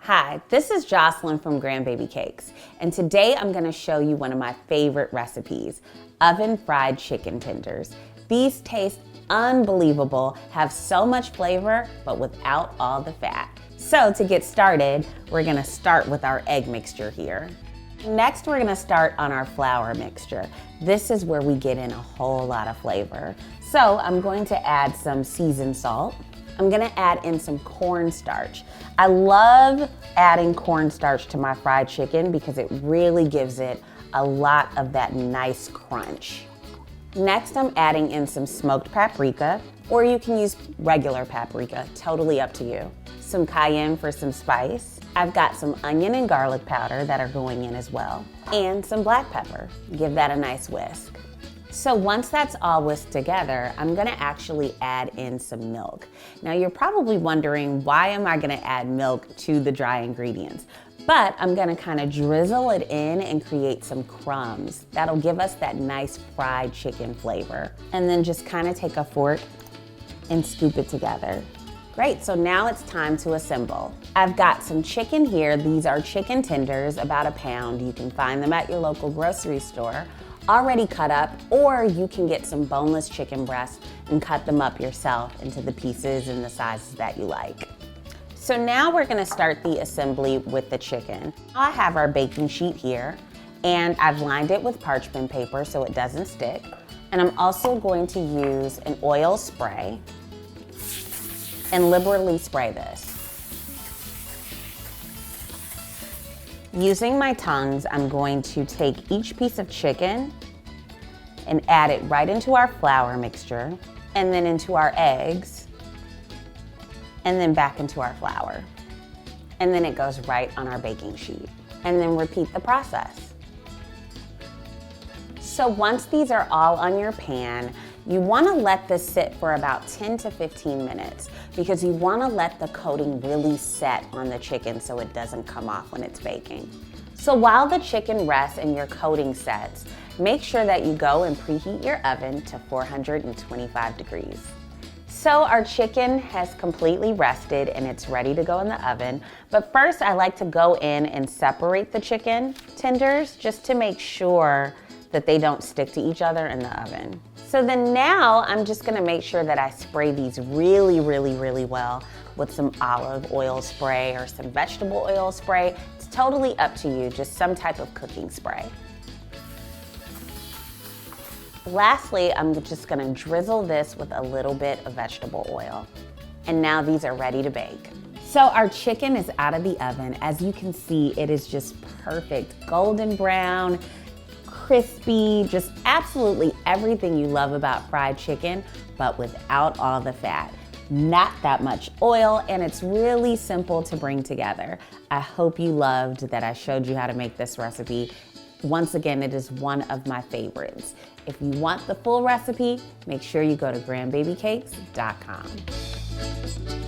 Hi, this is Jocelyn from Grandbaby Cakes, and today I'm going to show you one of my favorite recipes, oven fried chicken tenders. These taste unbelievable, have so much flavor, but without all the fat. So to get started, we're going to start with our egg mixture here. Next, we're going to start on our flour mixture. This is where we get in a whole lot of flavor. So I'm going to add some seasoned salt. I'm gonna add in some cornstarch. I love adding cornstarch to my fried chicken because it really gives it a lot of that nice crunch. Next, I'm adding in some smoked paprika, or you can use regular paprika, totally up to you. Some cayenne for some spice. I've got some onion and garlic powder that are going in as well, and some black pepper. Give that a nice whisk. So once that's all whisked together, I'm gonna actually add in some milk. Now you're probably wondering, why am I gonna add milk to the dry ingredients? But I'm gonna kind of drizzle it in and create some crumbs. That'll give us that nice fried chicken flavor. And then just kind of take a fork and scoop it together. Great, so now it's time to assemble. I've got some chicken here. These are chicken tenders, about a pound. You can find them at your local grocery store, already cut up, or you can get some boneless chicken breasts and cut them up yourself into the pieces and the sizes that you like. So now we're gonna start the assembly with the chicken. I have our baking sheet here, and I've lined it with parchment paper so it doesn't stick. And I'm also going to use an oil spray and liberally spray this. Using my tongs, I'm going to take each piece of chicken and add it right into our flour mixture, and then into our eggs, and then back into our flour. And then it goes right on our baking sheet. And then repeat the process. So once these are all on your pan, you wanna let this sit for about 10 to 15 minutes because you wanna let the coating really set on the chicken so it doesn't come off when it's baking. So while the chicken rests and your coating sets, make sure that you go and preheat your oven to 425 degrees. So our chicken has completely rested and it's ready to go in the oven. But first I like to go in and separate the chicken tenders just to make sure that they don't stick to each other in the oven. So then now I'm just gonna make sure that I spray these really well with some olive oil spray or some vegetable oil spray. It's totally up to you, just some type of cooking spray. Lastly, I'm just gonna drizzle this with a little bit of vegetable oil. And now these are ready to bake. So our chicken is out of the oven. As you can see, it is just perfect, golden brown, crispy, just absolutely everything you love about fried chicken, but without all the fat. Not that much oil, and it's really simple to bring together. I hope you loved that I showed you how to make this recipe. Once again, it is one of my favorites. If you want the full recipe, make sure you go to grandbabycakes.com.